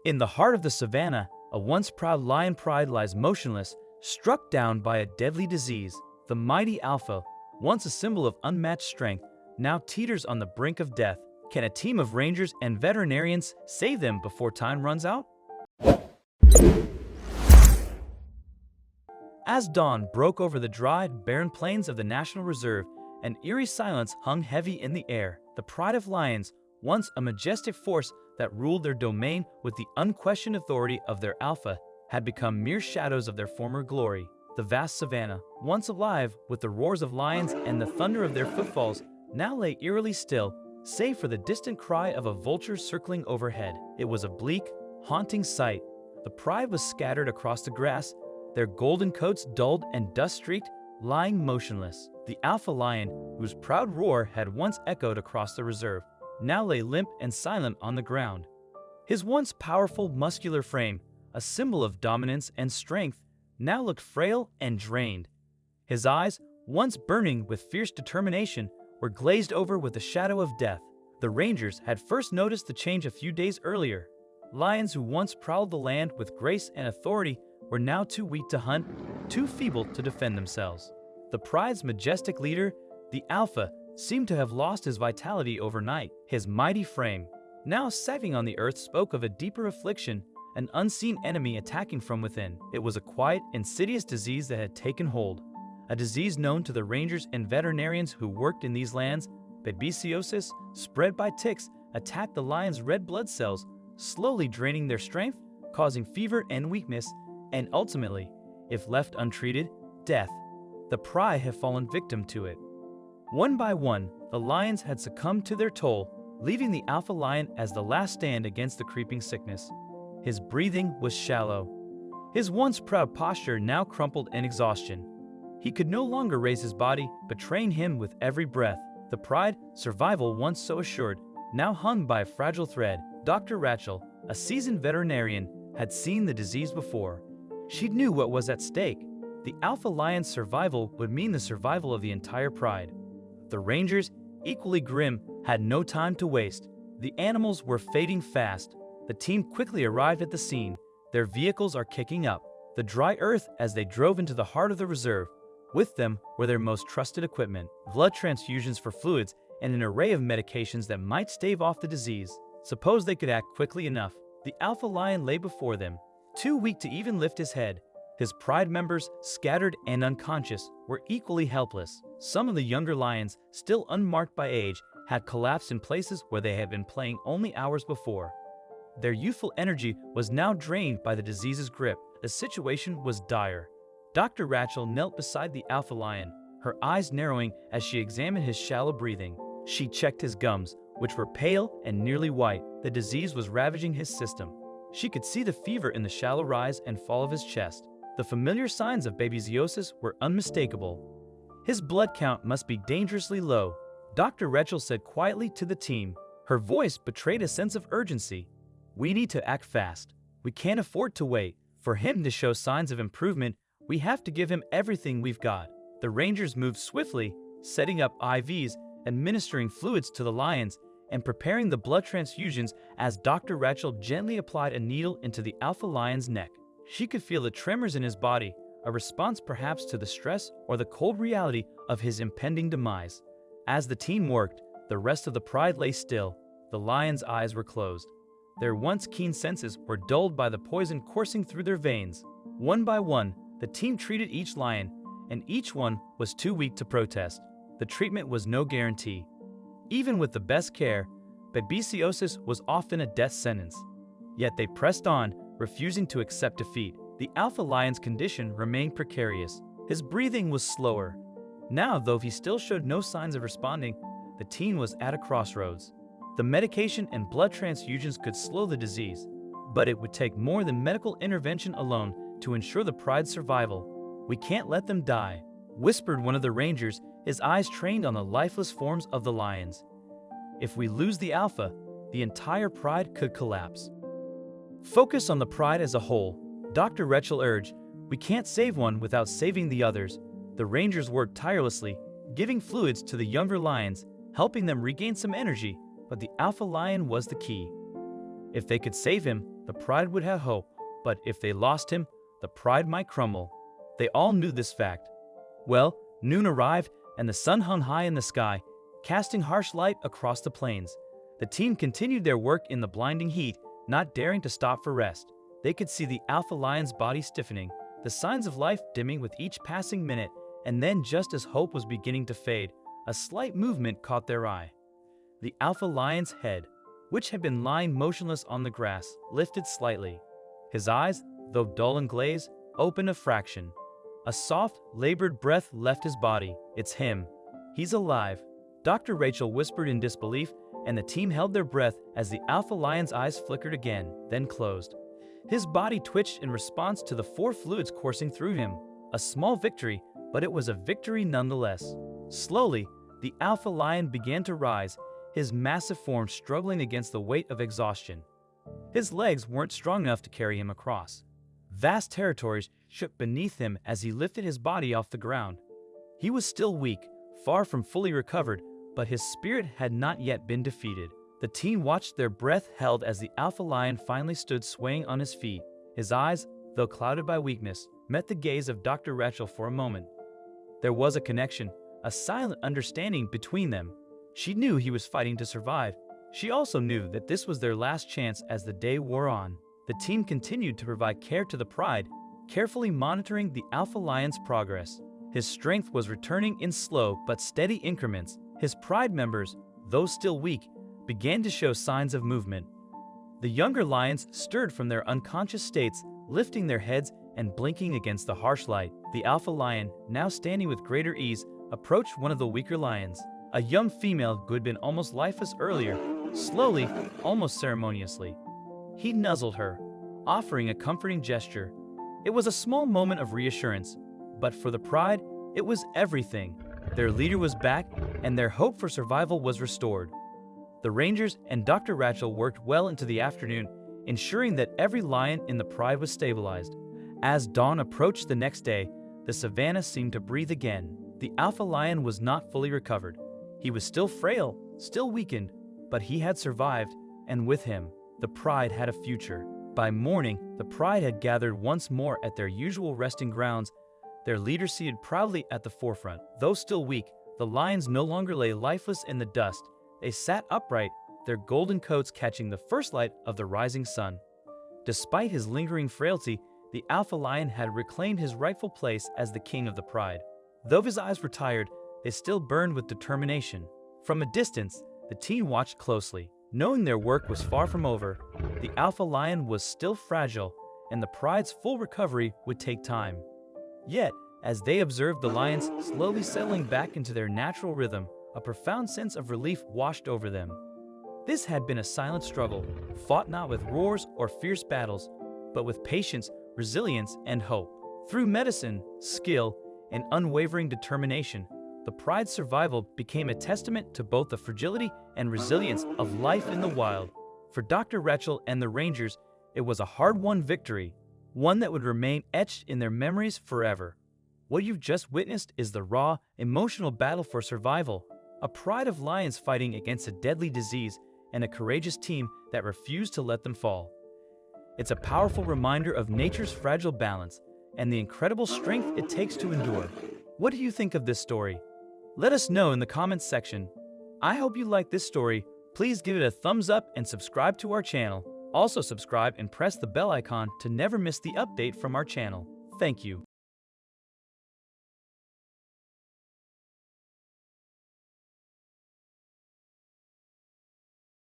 In the heart of the savannah, a once proud lion pride lies motionless, struck down by a deadly disease. The mighty alpha, once a symbol of unmatched strength, now teeters on the brink of death. Can a team of rangers and veterinarians save them before time runs out? As dawn broke over the dry, barren plains of the National Reserve, an eerie silence hung heavy in the air. The pride of lions, once a majestic force that ruled their domain with the unquestioned authority of their alpha, had become mere shadows of their former glory. The vast savannah, once alive with the roars of lions and the thunder of their footfalls, now lay eerily still, save for the distant cry of a vulture circling overhead. It was a bleak, haunting sight. The pride was scattered across the grass, their golden coats dulled and dust-streaked, lying motionless. The alpha lion, whose proud roar had once echoed across the reserve, now lay limp and silent on the ground. His once powerful, muscular frame, a symbol of dominance and strength, now looked frail and drained. His eyes, once burning with fierce determination, were glazed over with the shadow of death. The rangers had first noticed the change a few days earlier. Lions who once prowled the land with grace and authority were now too weak to hunt, too feeble to defend themselves. The pride's majestic leader, the alpha, seemed to have lost his vitality overnight. His mighty frame, now sagging on the earth, spoke of a deeper affliction, an unseen enemy attacking from within. It was a quiet, insidious disease that had taken hold. A disease known to the rangers and veterinarians who worked in these lands. Babesiosis, spread by ticks, attacked the lion's red blood cells, slowly draining their strength, causing fever and weakness, and ultimately, if left untreated, death. The pride had fallen victim to it. One by one, the lions had succumbed to their toll, leaving the alpha lion as the last stand against the creeping sickness. His breathing was shallow. His once proud posture now crumpled in exhaustion. He could no longer raise his body, betraying him with every breath. The pride, survival once so assured, now hung by a fragile thread. Dr. Rachel, a seasoned veterinarian, had seen the disease before. She knew what was at stake. The alpha lion's survival would mean the survival of the entire pride. The rangers, equally grim, had no time to waste. The animals were fading fast. The team quickly arrived at the scene. Their vehicles are kicking up the dry earth as they drove into the heart of the reserve. With them were their most trusted equipment, blood transfusions for fluids, and an array of medications that might stave off the disease. Suppose they could act quickly enough. The alpha lion lay before them, too weak to even lift his head. His pride members, scattered and unconscious, were equally helpless. Some of the younger lions, still unmarked by age, had collapsed in places where they had been playing only hours before. Their youthful energy was now drained by the disease's grip. The situation was dire. Dr. Rachel knelt beside the alpha lion, her eyes narrowing as she examined his shallow breathing. She checked his gums, which were pale and nearly white. The disease was ravaging his system. She could see the fever in the shallow rise and fall of his chest. The familiar signs of babesiosis were unmistakable. His blood count must be dangerously low, Dr. Rachel said quietly to the team. Her voice betrayed a sense of urgency. We need to act fast. We can't afford to wait. For him to show signs of improvement, we have to give him everything we've got. The rangers moved swiftly, setting up IVs, administering fluids to the lions, and preparing the blood transfusions as Dr. Rachel gently applied a needle into the alpha lion's neck. She could feel the tremors in his body, a response perhaps to the stress or the cold reality of his impending demise. As the team worked, the rest of the pride lay still. The lion's eyes were closed. Their once keen senses were dulled by the poison coursing through their veins. One by one, the team treated each lion, and each one was too weak to protest. The treatment was no guarantee. Even with the best care, babesiosis was often a death sentence. Yet they pressed on, refusing to accept defeat. The alpha lion's condition remained precarious. His breathing was slower. Now, though he still showed no signs of responding, the team was at a crossroads. The medication and blood transfusions could slow the disease, but it would take more than medical intervention alone to ensure the pride's survival. We can't let them die, whispered one of the rangers, his eyes trained on the lifeless forms of the lions. If we lose the alpha, the entire pride could collapse. Focus on the pride as a whole, Dr. Rachel urged. We can't save one without saving the others. The rangers worked tirelessly, giving fluids to the younger lions, helping them regain some energy, but the alpha lion was the key. If they could save him, the pride would have hope, but if they lost him, the pride might crumble. They all knew this fact. Well, noon arrived, and the sun hung high in the sky, casting harsh light across the plains. The team continued their work in the blinding heat, not daring to stop for rest. They could see the alpha lion's body stiffening, the signs of life dimming with each passing minute, and then just as hope was beginning to fade, a slight movement caught their eye. The alpha lion's head, which had been lying motionless on the grass, lifted slightly. His eyes, though dull and glazed, opened a fraction. A soft, labored breath left his body. It's him. He's alive. Dr. Rachel whispered in disbelief, and the team held their breath as the alpha lion's eyes flickered again, then closed. His body twitched in response to the 4 fluids coursing through him. A small victory, but it was a victory nonetheless. Slowly, the alpha lion began to rise, his massive form struggling against the weight of exhaustion. His legs weren't strong enough to carry him across. Vast territories shook beneath him as he lifted his body off the ground. He was still weak, far from fully recovered, but his spirit had not yet been defeated. The team watched, their breath held as the alpha lion finally stood swaying on his feet. His eyes, though clouded by weakness, met the gaze of Dr. Rachel for a moment. There was a connection, a silent understanding between them. She knew he was fighting to survive. She also knew that this was their last chance as the day wore on. The team continued to provide care to the pride, carefully monitoring the alpha lion's progress. His strength was returning in slow but steady increments. His pride members, though still weak, began to show signs of movement. The younger lions stirred from their unconscious states, lifting their heads and blinking against the harsh light. The alpha lion, now standing with greater ease, approached one of the weaker lions, a young female who had been almost lifeless earlier. Slowly, almost ceremoniously, he nuzzled her, offering a comforting gesture. It was a small moment of reassurance, but for the pride, it was everything. Their leader was back, and their hope for survival was restored. The Rangers and Dr. Rachel worked well into the afternoon, ensuring that every lion in the pride was stabilized. As dawn approached the next day, the savannah seemed to breathe again. The alpha lion was not fully recovered. He was still frail, still weakened, but he had survived, and with him, the pride had a future. By morning, the pride had gathered once more at their usual resting grounds, their leader seated proudly at the forefront. Though still weak, the lions no longer lay lifeless in the dust. They sat upright, their golden coats catching the first light of the rising sun. Despite his lingering frailty, the alpha lion had reclaimed his rightful place as the king of the pride. Though his eyes were tired, they still burned with determination. From a distance, the team watched closely. Knowing their work was far from over, the alpha lion was still fragile, and the pride's full recovery would take time. Yet, as they observed the lions slowly settling back into their natural rhythm, a profound sense of relief washed over them. This had been a silent struggle, fought not with roars or fierce battles, but with patience, resilience, and hope. Through medicine, skill, and unwavering determination, the pride's survival became a testament to both the fragility and resilience of life in the wild. For Dr. Rachel and the Rangers, it was a hard-won victory, one that would remain etched in their memories forever. What you've just witnessed is the raw, emotional battle for survival, a pride of lions fighting against a deadly disease, and a courageous team that refused to let them fall. It's a powerful reminder of nature's fragile balance and the incredible strength it takes to endure. What do you think of this story? Let us know in the comments section. I hope you liked this story. Please give it a thumbs up and subscribe to our channel. Also subscribe and press the bell icon to never miss the update from our channel. Thank you.